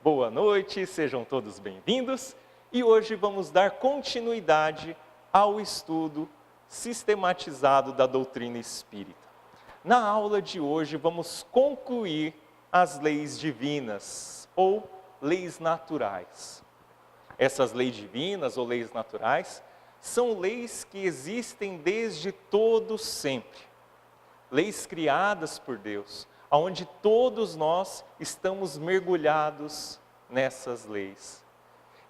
Boa noite, sejam todos bem-vindos. E hoje vamos dar continuidade ao estudo sistematizado da doutrina espírita. Na aula de hoje vamos concluir as leis divinas ou leis naturais. Essas leis divinas ou leis naturais são leis que existem desde todo sempre. Leis criadas por Deus, onde todos nós estamos mergulhados nessas leis.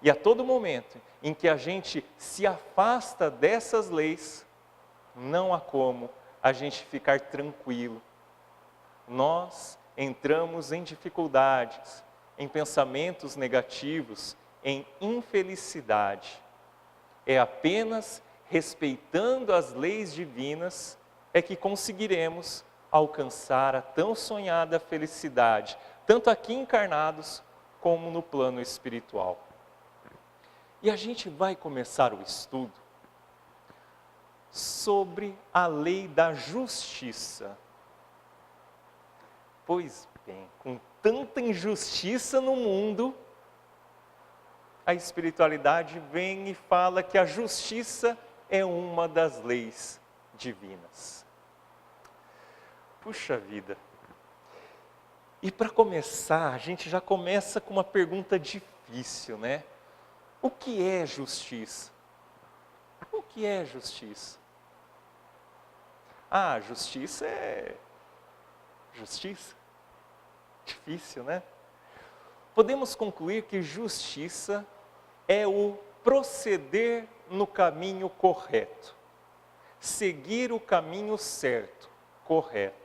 E a todo momento em que a gente se afasta dessas leis, não há como a gente ficar tranquilo. Nós entramos em dificuldades, em pensamentos negativos, em infelicidade. É apenas respeitando as leis divinas é que conseguiremos alcançar a tão sonhada felicidade, tanto aqui encarnados como no plano espiritual. E a gente vai começar o estudo sobre a lei da justiça. Pois bem, com tanta injustiça no mundo, a espiritualidade vem e fala que a justiça é uma das leis divinas. Puxa vida! E para começar, a gente já começa com uma pergunta difícil, né? O que é justiça? O que é justiça? Ah, justiça é... Justiça? Difícil, né? Podemos concluir que justiça é o proceder no caminho correto. Seguir o caminho certo, correto.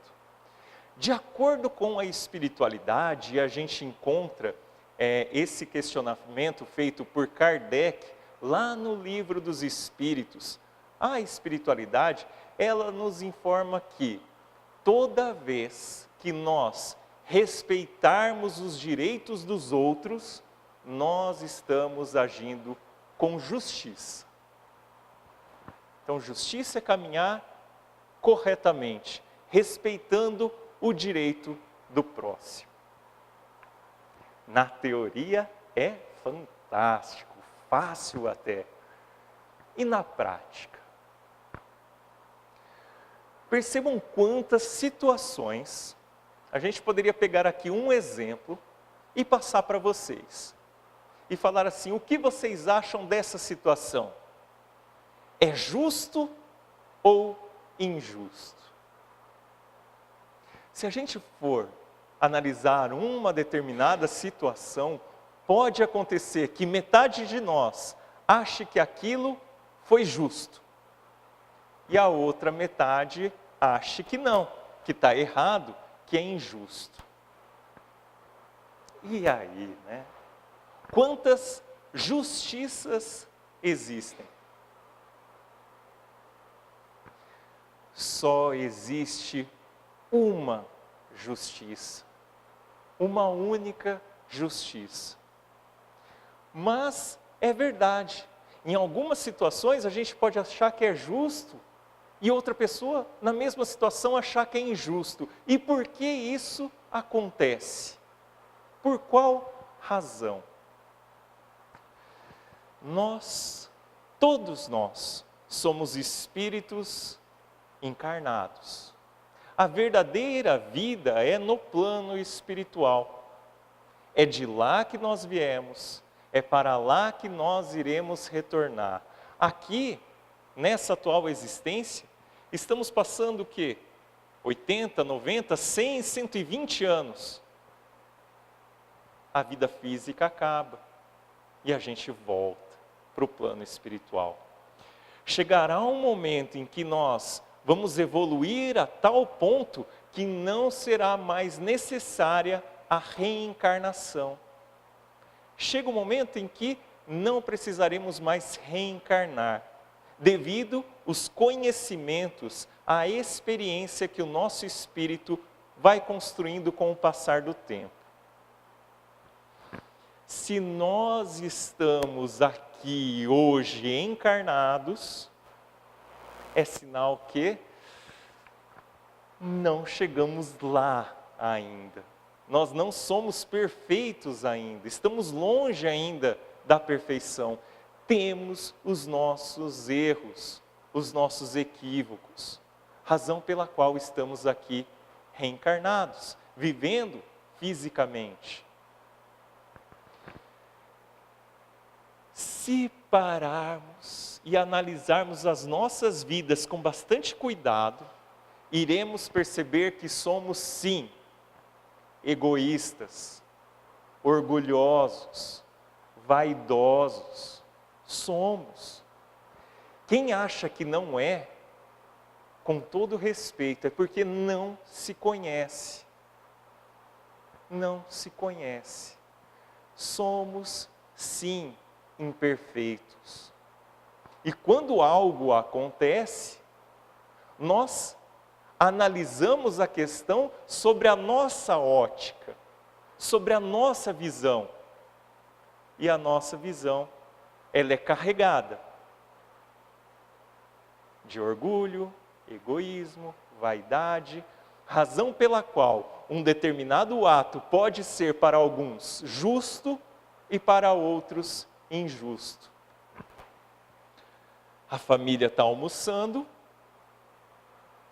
De acordo com a espiritualidade, a gente encontra esse questionamento feito por Kardec lá no Livro dos Espíritos. A espiritualidade, ela nos informa que toda vez que nós respeitarmos os direitos dos outros, nós estamos agindo com justiça. Então, justiça é caminhar corretamente, respeitando o direito do próximo. Na teoria é fantástico, fácil até. E na prática? Percebam quantas situações, a gente poderia pegar aqui um exemplo e passar para vocês. E falar assim, o que vocês acham dessa situação? É justo ou injusto? Se a gente for analisar uma determinada situação, pode acontecer que metade de nós ache que aquilo foi justo. E a outra metade ache que não, que está errado, que é injusto. E aí, né? Quantas justiças existem? Só existe uma justiça, uma única justiça. Mas é verdade, em algumas situações a gente pode achar que é justo e outra pessoa na mesma situação achar que é injusto. E por que isso acontece? Por qual razão? Todos nós, somos espíritos encarnados. A verdadeira vida é no plano espiritual. É de lá que nós viemos, é para lá que nós iremos retornar. Aqui, nessa atual existência, estamos passando o quê? 80, 90, 100, 120 anos. A vida física acaba e a gente volta para o plano espiritual. Chegará um momento em que nós vamos evoluir a tal ponto que não será mais necessária a reencarnação. Chega um momento em que não precisaremos mais reencarnar, devido aos conhecimentos, à experiência que o nosso espírito vai construindo com o passar do tempo. Se nós estamos aqui hoje encarnados, é sinal que não chegamos lá ainda. Nós não somos perfeitos ainda, estamos longe ainda da perfeição. Temos os nossos erros, os nossos equívocos, razão pela qual estamos aqui reencarnados, vivendo fisicamente. Se pararmos e analisarmos as nossas vidas com bastante cuidado, iremos perceber que somos sim egoístas, orgulhosos, vaidosos. Somos. Quem acha que não é, com todo respeito, é porque não se conhece. Não se conhece. Somos sim imperfeitos. E quando algo acontece, nós analisamos a questão sobre a nossa ótica, sobre a nossa visão. E a nossa visão, ela é carregada de orgulho, egoísmo, vaidade, razão pela qual um determinado ato pode ser para alguns justo e para outros injusto. A família está almoçando,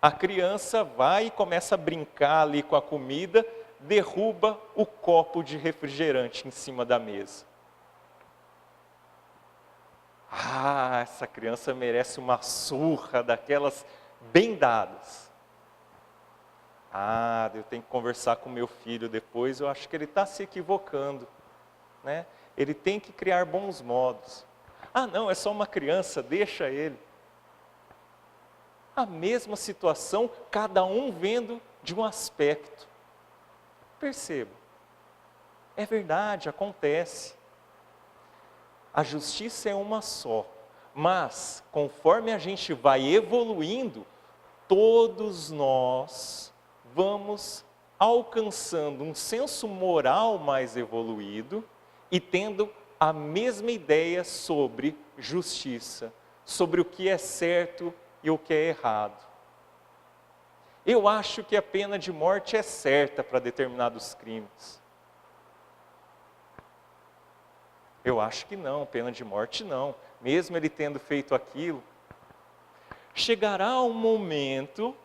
a criança vai e começa a brincar ali com a comida, derruba o copo de refrigerante em cima da mesa. Ah, essa criança merece uma surra daquelas bem dadas. Ah, eu tenho que conversar com meu filho depois, eu acho que ele está se equivocando, né? Ele tem que criar bons modos. Ah não, é só uma criança, deixa ele. A mesma situação, cada um vendo de um aspecto. Perceba, é verdade, acontece. A justiça é uma só, mas conforme a gente vai evoluindo, todos nós vamos alcançando um senso moral mais evoluído e tendo a mesma ideia sobre justiça, sobre o que é certo e o que é errado. Eu acho que a pena de morte é certa para determinados crimes. Eu acho que não, pena de morte não. Mesmo ele tendo feito aquilo, chegará um momento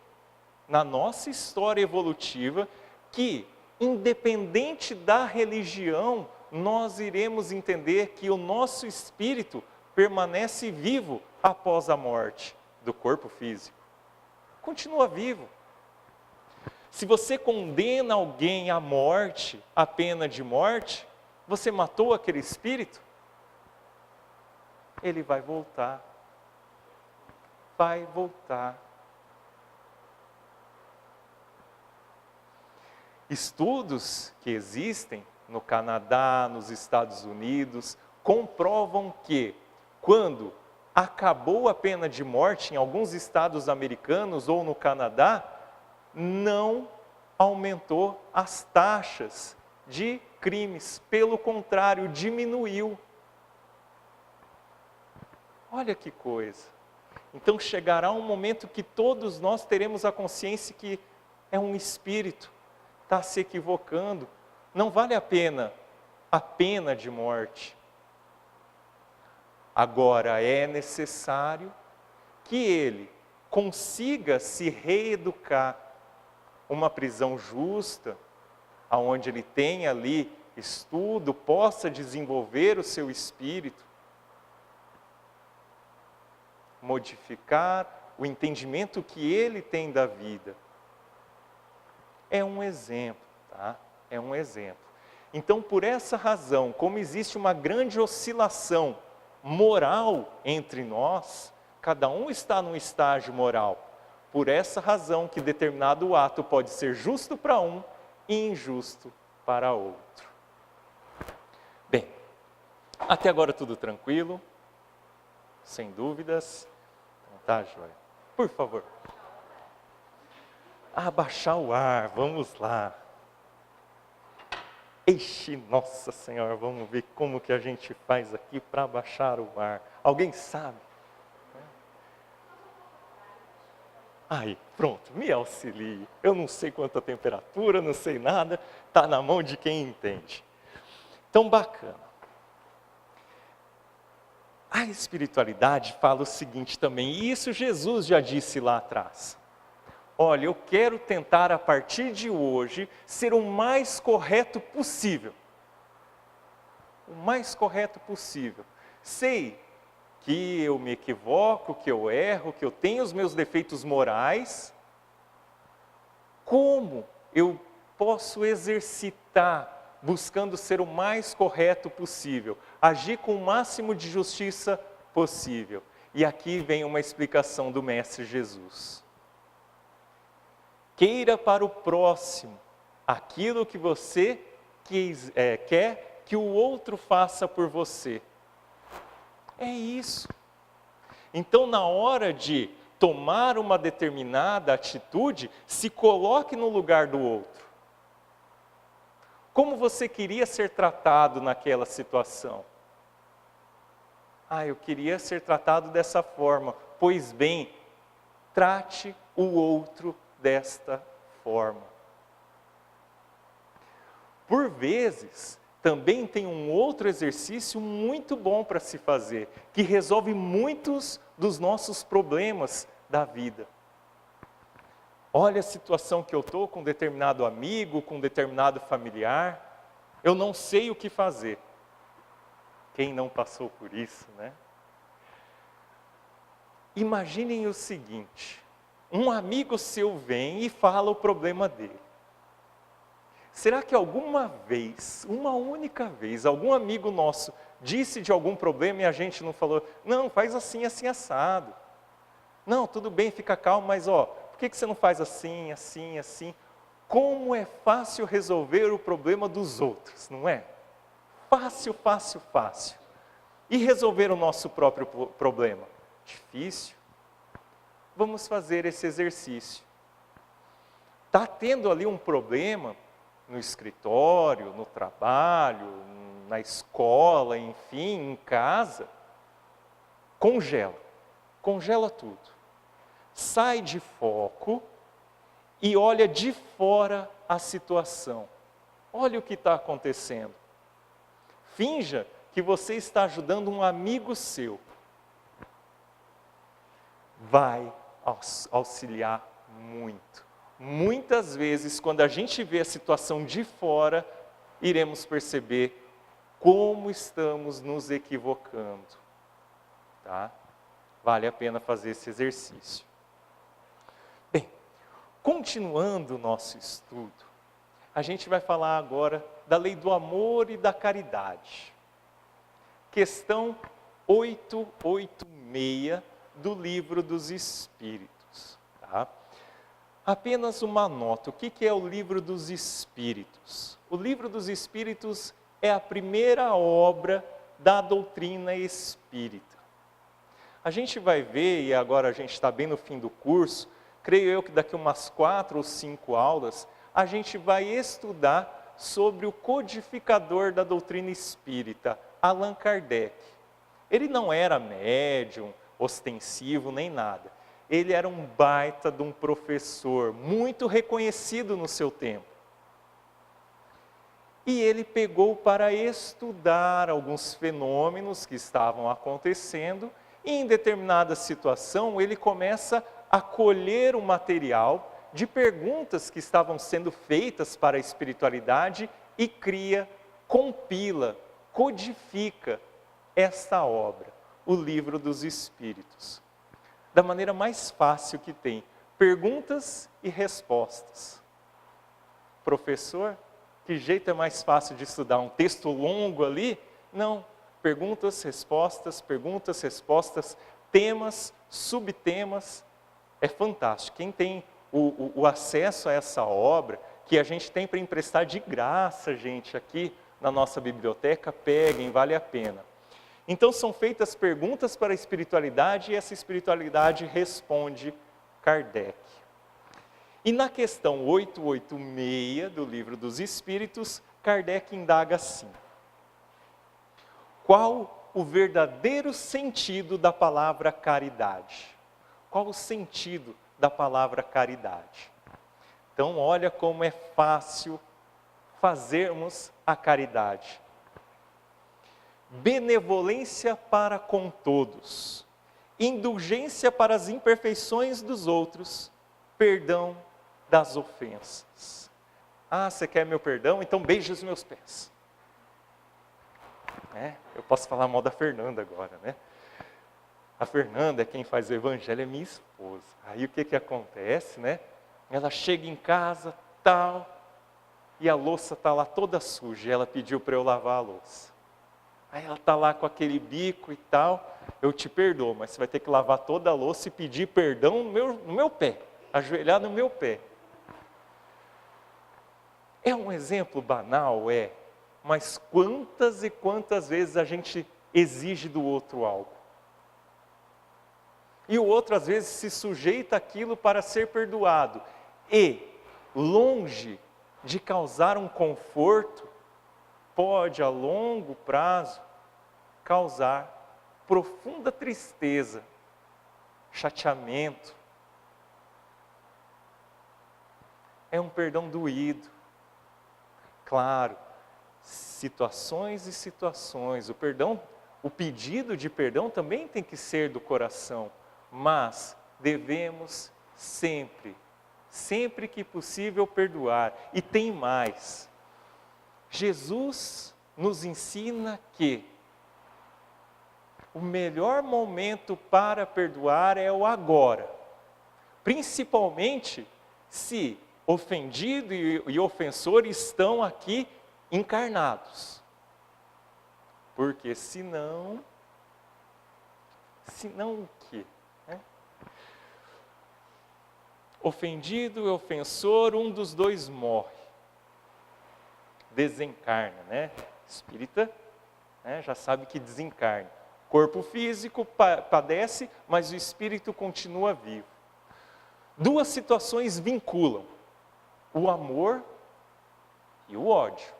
na nossa história evolutiva que, independente da religião, nós iremos entender que o nosso espírito permanece vivo após a morte do corpo físico. Continua vivo. Se você condena alguém à morte, à pena de morte, você matou aquele espírito? Ele vai voltar. Vai voltar. Estudos que existem no Canadá, nos Estados Unidos, comprovam que quando acabou a pena de morte em alguns estados americanos ou no Canadá, não aumentou as taxas de crimes, pelo contrário, diminuiu. Olha que coisa. Então chegará um momento que todos nós teremos a consciência que é um espírito, está se equivocando, não vale a pena de morte. Agora é necessário que ele consiga se reeducar, uma prisão justa, aonde ele tenha ali estudo, possa desenvolver o seu espírito, modificar o entendimento que ele tem da vida. É um exemplo, tá? É um exemplo. Então, por essa razão, como existe uma grande oscilação moral entre nós, cada um está num estágio moral. Por essa razão que determinado ato pode ser justo para um e injusto para outro. Bem, até agora tudo tranquilo? Sem dúvidas? Então tá, joia. Por favor. Abaixar o ar, vamos lá. Eixe, nossa Senhora, vamos ver como que a gente faz aqui para abaixar o ar. Alguém sabe? Aí, pronto, me auxilie. Eu não sei quanta temperatura, não sei nada, está na mão de quem entende. Então, bacana. A espiritualidade fala o seguinte também, e isso Jesus já disse lá atrás. Olha, eu quero tentar a partir de hoje ser o mais correto possível. O mais correto possível. Sei que eu me equivoco, que eu erro, que eu tenho os meus defeitos morais. Como eu posso exercitar buscando ser o mais correto possível, agir com o máximo de justiça possível? E aqui vem uma explicação do Mestre Jesus. Queira para o próximo aquilo que você quer que o outro faça por você. É isso. Então, na hora de tomar uma determinada atitude, se coloque no lugar do outro. Como você queria ser tratado naquela situação? Eu queria ser tratado dessa forma. Pois bem, trate o outro desta forma. Por vezes, também tem um outro exercício muito bom para se fazer, que resolve muitos dos nossos problemas da vida. Olha a situação que eu estou com determinado amigo, com determinado familiar, eu não sei o que fazer. Quem não passou por isso, né? Imaginem o seguinte, um amigo seu vem e fala o problema dele. Será que alguma vez, uma única vez, algum amigo nosso disse de algum problema e a gente não falou, não, faz assim, assim, assado. Não, tudo bem, fica calmo, mas por que você não faz assim, assim, assim? Como é fácil resolver o problema dos outros, não é? Fácil, fácil, fácil. E resolver o nosso próprio problema? Difícil. Vamos fazer esse exercício. Está tendo ali um problema no escritório, no trabalho, na escola, enfim, em casa, congela tudo. Sai de foco e olha de fora a situação. Olha o que está acontecendo. Finja que você está ajudando um amigo seu. Vai auxiliar muito. Muitas vezes, quando a gente vê a situação de fora, iremos perceber como estamos nos equivocando. Tá? Vale a pena fazer esse exercício. Bem, continuando o nosso estudo, a gente vai falar agora da lei do amor e da caridade. Questão 886 do Livro dos Espíritos. Tá? Apenas uma nota, o que é o Livro dos Espíritos? O Livro dos Espíritos é a primeira obra da doutrina espírita. A gente vai ver, e agora a gente está bem no fim do curso, creio eu que daqui umas 4 ou 5 aulas, a gente vai estudar sobre o codificador da doutrina espírita, Allan Kardec. Ele não era médium, ostensivo, nem nada. Ele era um baita de um professor, muito reconhecido no seu tempo. E ele pegou para estudar alguns fenômenos que estavam acontecendo, e em determinada situação ele começa a colher o material de perguntas que estavam sendo feitas para a espiritualidade e cria, compila, codifica esta obra, o Livro dos Espíritos. Da maneira mais fácil que tem, perguntas e respostas. Professor, que jeito é mais fácil de estudar? Um texto longo ali? Não, perguntas, respostas, temas, subtemas, é fantástico. Quem tem o acesso a essa obra, que a gente tem para emprestar de graça, gente, aqui na nossa biblioteca, peguem, vale a pena. Então são feitas perguntas para a espiritualidade e essa espiritualidade responde Kardec. E na questão 886 do Livro dos Espíritos, Kardec indaga assim: qual o verdadeiro sentido da palavra caridade? Qual o sentido da palavra caridade. Então, olha como é fácil fazermos a caridade. Benevolência para com todos, indulgência para as imperfeições dos outros, perdão das ofensas. Ah, você quer meu perdão? Então beije os meus pés. Eu posso falar mal da Fernanda agora, né? A Fernanda é quem faz o evangelho, é minha esposa. Aí o que acontece, né? Ela chega em casa, tal, e a louça está lá toda suja, e ela pediu para eu lavar a louça. Aí ela está lá com aquele bico e tal, eu te perdoo, mas você vai ter que lavar toda a louça e pedir perdão no meu pé, ajoelhar no meu pé. É um exemplo banal, mas quantas e quantas vezes a gente exige do outro algo? E o outro às vezes se sujeita àquilo para ser perdoado. E, longe de causar um conforto, pode a longo prazo causar profunda tristeza, chateamento. É um perdão doído. Claro, situações e situações. O pedido de perdão também tem que ser do coração, mas devemos sempre que possível perdoar. E tem mais. Jesus nos ensina que o melhor momento para perdoar é o agora. Principalmente se ofendido e ofensor estão aqui encarnados. Porque senão o quê? Ofendido e ofensor, um dos dois morre. Desencarna, né? Espírita, já sabe que desencarna. Corpo físico padece, mas o espírito continua vivo. Duas situações vinculam: o amor e o ódio.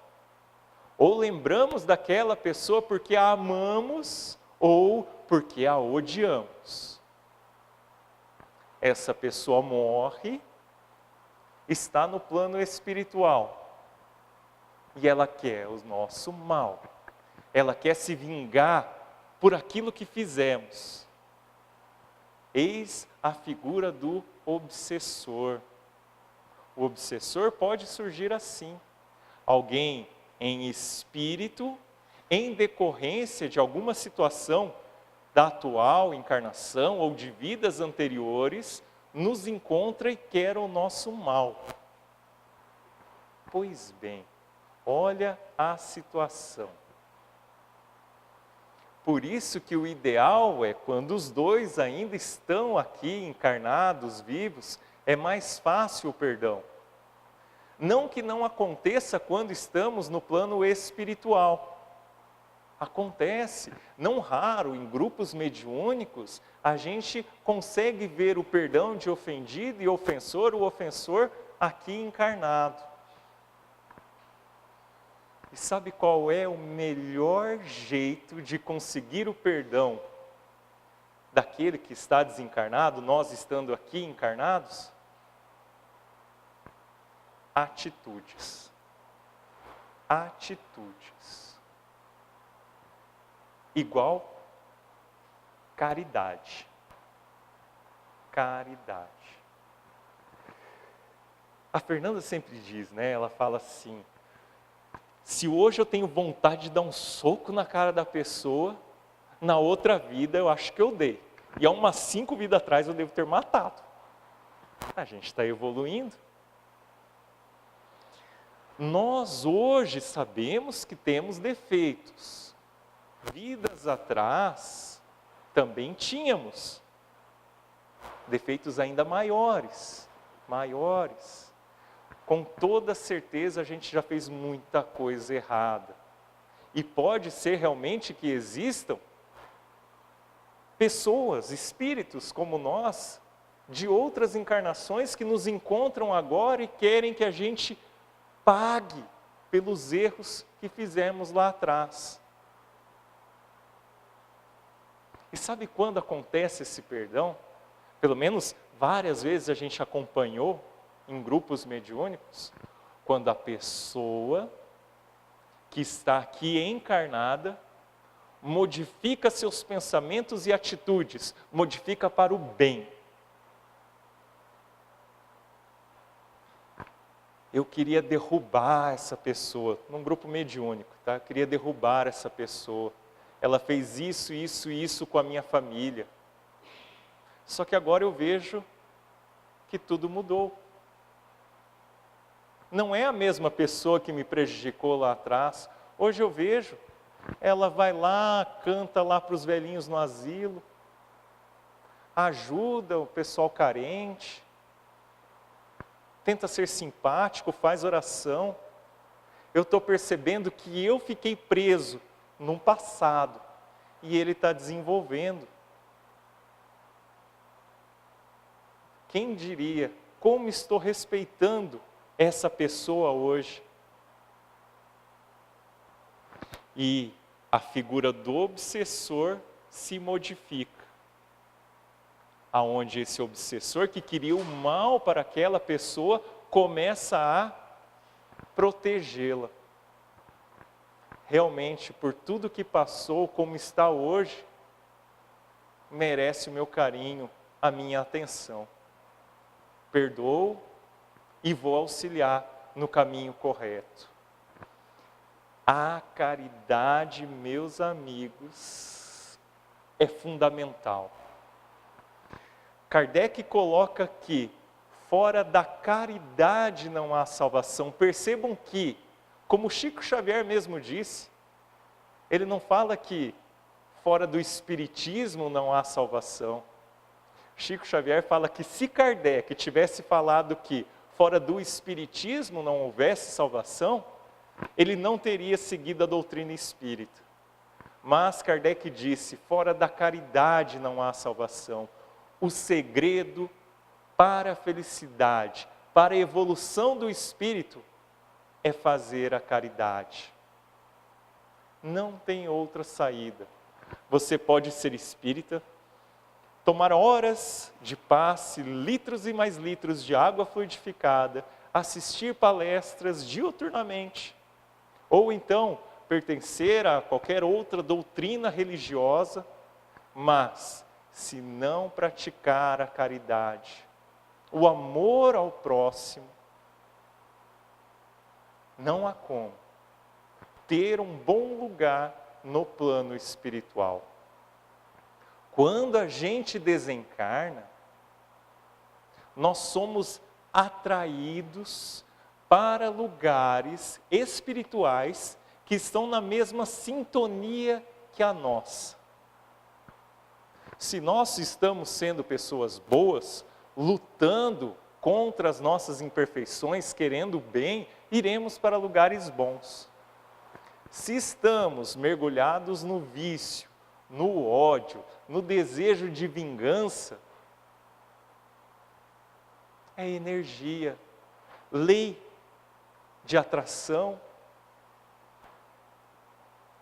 Ou lembramos daquela pessoa porque a amamos, ou porque a odiamos. Essa pessoa morre, está no plano espiritual, e ela quer o nosso mal. Ela quer se vingar por aquilo que fizemos. Eis a figura do obsessor. O obsessor pode surgir assim: alguém em espírito, em decorrência de alguma situação da atual encarnação ou de vidas anteriores, nos encontra e quer o nosso mal. Pois bem, olha a situação. Por isso que o ideal é, quando os dois ainda estão aqui encarnados, vivos, é mais fácil o perdão. Não que não aconteça quando estamos no plano espiritual. Acontece, não raro, em grupos mediúnicos, a gente consegue ver o perdão de ofendido e ofensor, o ofensor aqui encarnado. E sabe qual é o melhor jeito de conseguir o perdão daquele que está desencarnado, nós estando aqui encarnados? Atitudes. Atitudes. Igual caridade. Caridade. A Fernanda sempre diz, né? Ela fala assim: se hoje eu tenho vontade de dar um soco na cara da pessoa, na outra vida eu acho que eu dei. E há umas 5 vidas atrás eu devo ter matado. A gente está evoluindo. Nós hoje sabemos que temos defeitos. Vidas atrás também tínhamos defeitos ainda maiores. Com toda certeza a gente já fez muita coisa errada. E pode ser realmente que existam pessoas, espíritos como nós, de outras encarnações que nos encontram agora e querem que a gente pague pelos erros que fizemos lá atrás. E sabe quando acontece esse perdão? pelo menos várias vezes a gente acompanhou em grupos mediúnicos, quando a pessoa que está aqui encarnada modifica seus pensamentos e atitudes, modifica para o bem. Eu queria derrubar essa pessoa, num grupo mediúnico, tá? Eu queria derrubar essa pessoa. Ela fez isso, isso e isso com a minha família. Só que agora eu vejo que tudo mudou. Não é a mesma pessoa que me prejudicou lá atrás. Hoje eu vejo, ela vai lá, canta lá para os velhinhos no asilo, ajuda o pessoal carente, tenta ser simpático, faz oração. Eu estou percebendo que eu fiquei preso num passado e ele está desenvolvendo. Quem diria como estou respeitando essa pessoa hoje? E a figura do obsessor se modifica. Aonde esse obsessor que queria o mal para aquela pessoa começa a protegê-la. Realmente, por tudo que passou, como está hoje, merece o meu carinho, a minha atenção. Perdoo e vou auxiliar no caminho correto. A caridade, meus amigos, é fundamental. Kardec coloca que fora da caridade não há salvação. Percebam que, como Chico Xavier mesmo disse, ele não fala que fora do espiritismo não há salvação. Chico Xavier fala que se Kardec tivesse falado que fora do espiritismo não houvesse salvação, ele não teria seguido a doutrina espírita. Mas Kardec disse, fora da caridade não há salvação. O segredo para a felicidade, para a evolução do espírito, é fazer a caridade. Não tem outra saída. Você pode ser espírita, tomar horas de passe, litros e mais litros de água fluidificada, assistir palestras diuturnamente, ou então pertencer a qualquer outra doutrina religiosa, mas se não praticar a caridade, o amor ao próximo, não há como ter um bom lugar no plano espiritual. Quando a gente desencarna, nós somos atraídos para lugares espirituais que estão na mesma sintonia que a nossa. Se nós estamos sendo pessoas boas, lutando contra as nossas imperfeições, querendo o bem, iremos para lugares bons. Se estamos mergulhados no vício, no ódio, no desejo de vingança, é energia, lei de atração.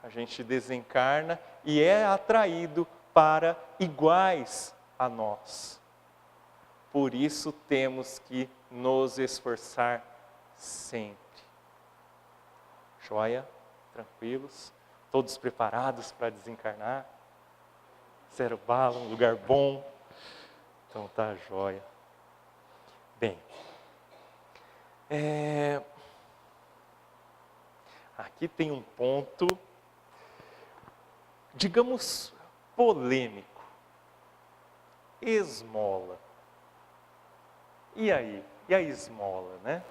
A gente desencarna e é atraído para iguais a nós. Por isso temos que nos esforçar sempre. Joia? Tranquilos? Todos preparados para desencarnar? Zero bala, um lugar bom? Então tá joia. Bem, aqui tem um ponto, digamos, polêmico. Esmola. E aí? E a esmola, né?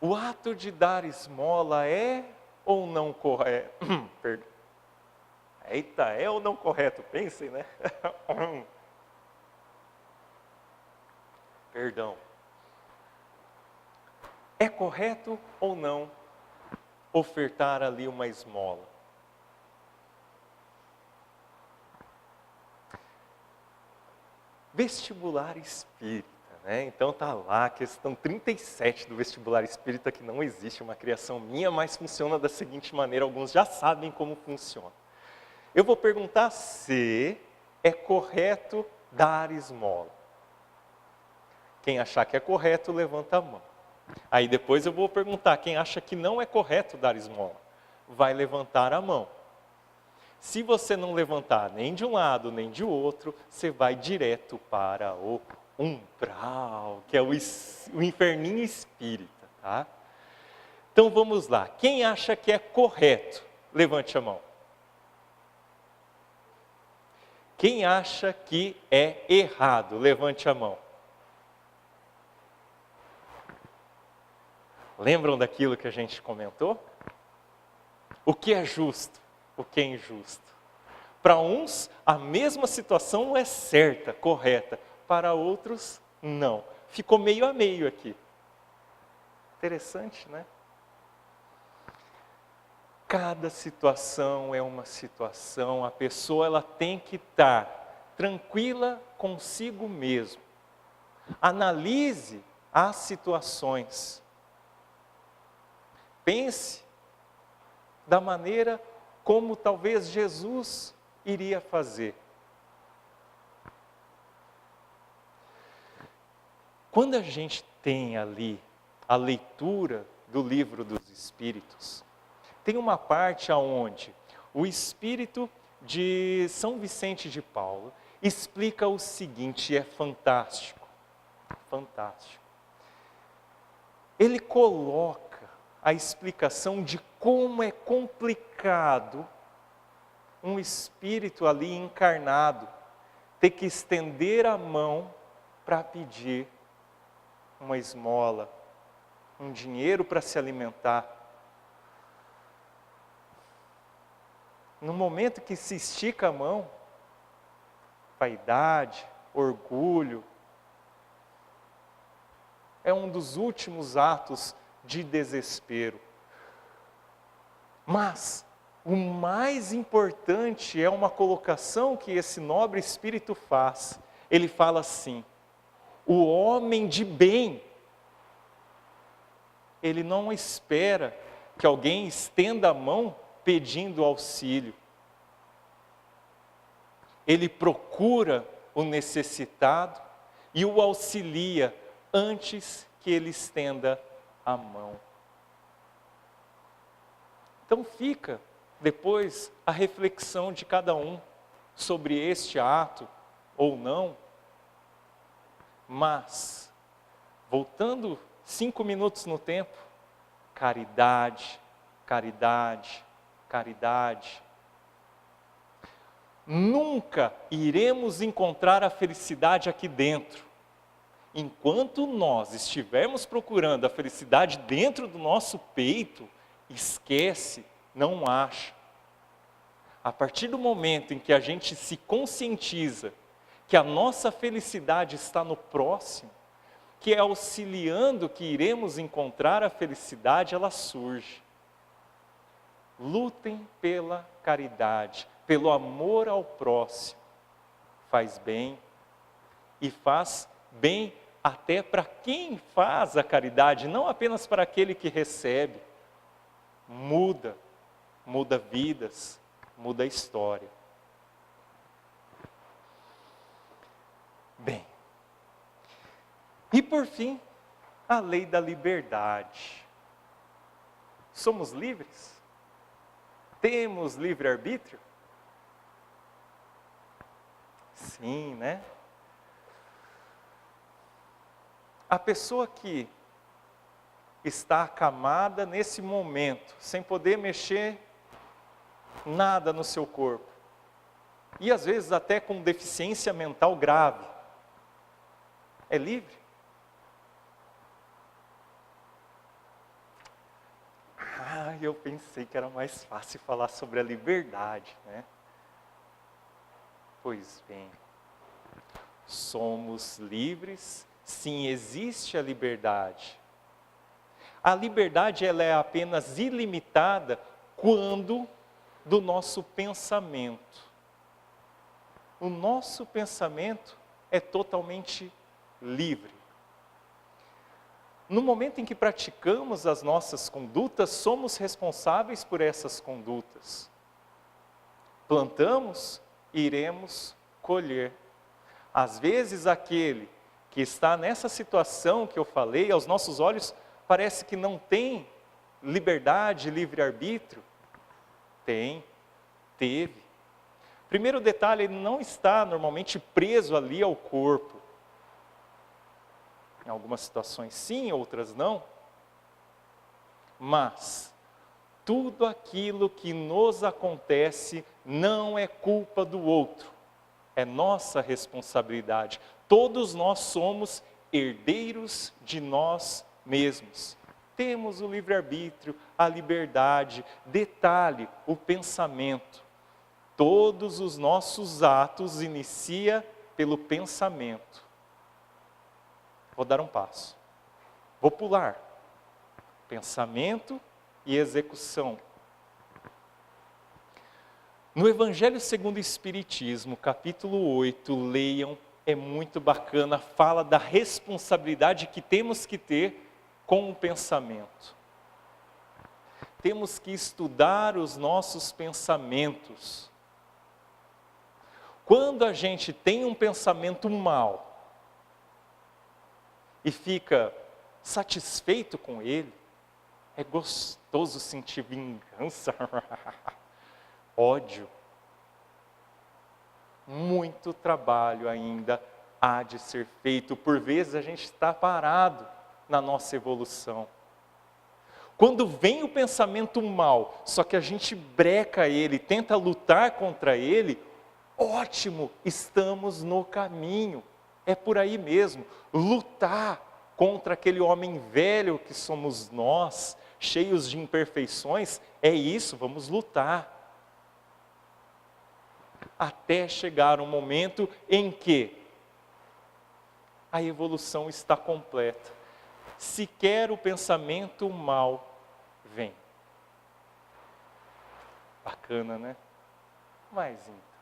O ato de dar esmola é ou não correto? Perdão. Eita, é ou não correto? Pensem, né? Perdão. É correto ou não ofertar ali uma esmola? Vestibular espírita, né? Então tá lá a questão 37 do vestibular espírita, que não existe, uma criação minha, mas funciona da seguinte maneira, alguns já sabem como funciona. Eu vou perguntar se é correto dar esmola. Quem achar que é correto, levanta a mão. Aí depois eu vou perguntar, quem acha que não é correto dar esmola, vai levantar a mão. Se você não levantar nem de um lado, nem de outro, você vai direto para o umbral, que é o inferninho espírita, tá? Então vamos lá, quem acha que é correto, levante a mão. Quem acha que é errado, levante a mão. Lembram daquilo que a gente comentou? O que é justo, o que é injusto. Para uns, a mesma situação é certa, correta. Para outros, não. Ficou meio a meio aqui. Interessante, né? Cada situação é uma situação. A pessoa ela tem que estar tranquila consigo mesmo. Analise as situações. Pense da maneira como talvez Jesus iria fazer. Quando a gente tem ali a leitura do livro dos Espíritos, tem uma parte onde o Espírito de São Vicente de Paulo explica o seguinte, é fantástico, fantástico. Ele coloca a explicação de como é complicado um espírito ali encarnado ter que estender a mão para pedir uma esmola, um dinheiro para se alimentar. No momento que se estica a mão, vaidade, orgulho, é um dos últimos atos de desespero. Mas o mais importante é uma colocação que esse nobre espírito faz. Ele fala assim: o homem de bem, ele não espera que alguém estenda a mão pedindo auxílio. Ele procura o necessitado e o auxilia antes que ele estenda a mão. Então fica depois a reflexão de cada um sobre este ato ou não. Mas, voltando 5 minutos no tempo, caridade, caridade, caridade. Nunca iremos encontrar a felicidade aqui dentro. Enquanto nós estivermos procurando a felicidade dentro do nosso peito, esquece, não acha. A partir do momento em que a gente se conscientiza que a nossa felicidade está no próximo, que é auxiliando que iremos encontrar a felicidade, ela surge. Lutem pela caridade, pelo amor ao próximo. Faz bem e faz bem até para quem faz a caridade, não apenas para aquele que recebe. Muda vidas, muda a história. Bem, e por fim, a lei da liberdade. Somos livres? Temos livre-arbítrio? Sim, né? A pessoa que está acamada nesse momento, sem poder mexer nada no seu corpo, e às vezes até com deficiência mental grave, é livre? Eu pensei que era mais fácil falar sobre a liberdade, né? Pois bem, somos livres, sim, existe a liberdade. A liberdade ela é apenas ilimitada quando do nosso pensamento. O nosso pensamento é totalmente livre. No momento em que praticamos as nossas condutas, somos responsáveis por essas condutas. Plantamos, iremos colher. Às vezes aquele que está nessa situação que eu falei, aos nossos olhos, parece que não tem liberdade, livre-arbítrio. Teve. Primeiro detalhe, ele não está normalmente preso ali ao corpo. Em algumas situações sim, outras não. Mas tudo aquilo que nos acontece não é culpa do outro. É nossa responsabilidade. Todos nós somos herdeiros de nós mesmos. Temos o livre-arbítrio, a liberdade. Detalhe, o pensamento. Todos os nossos atos iniciam pelo pensamento. Vou dar um passo. Vou pular. Pensamento e execução. No Evangelho segundo o Espiritismo, capítulo 8, leiam, é muito bacana, fala da responsabilidade que temos que ter com o pensamento. Temos que estudar os nossos pensamentos. Quando a gente tem um pensamento mau e fica satisfeito com ele, é gostoso sentir vingança, ódio. Muito trabalho ainda há de ser feito. Por vezes a gente está parado na nossa evolução. Quando vem o pensamento mau, só que a gente breca ele, tenta lutar contra ele, ótimo, estamos no caminho. É por aí mesmo, lutar contra aquele homem velho que somos nós, cheios de imperfeições, é isso, vamos lutar. Até chegar um momento em que a evolução está completa. Sequer o pensamento mal vem. Bacana, né? Mas então,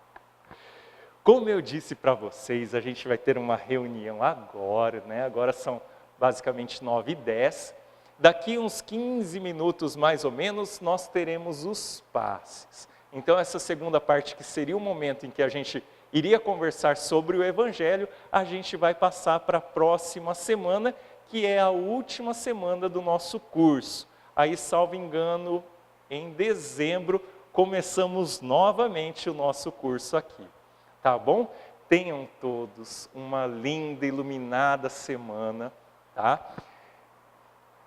como eu disse para vocês, a gente vai ter uma reunião agora, né? Agora são basicamente 9h10. Daqui uns 15 minutos mais ou menos, nós teremos os passes. Então essa segunda parte, que seria o momento em que a gente iria conversar sobre o Evangelho, a gente vai passar para a próxima semana, que é a última semana do nosso curso. Aí, salvo engano, em dezembro, começamos novamente o nosso curso aqui. Tá bom? Tenham todos uma linda, iluminada semana, tá?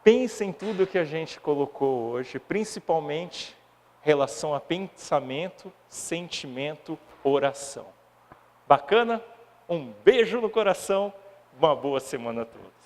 Pensem em tudo que a gente colocou hoje, principalmente em relação a pensamento, sentimento, oração. Bacana? Um beijo no coração, uma boa semana a todos.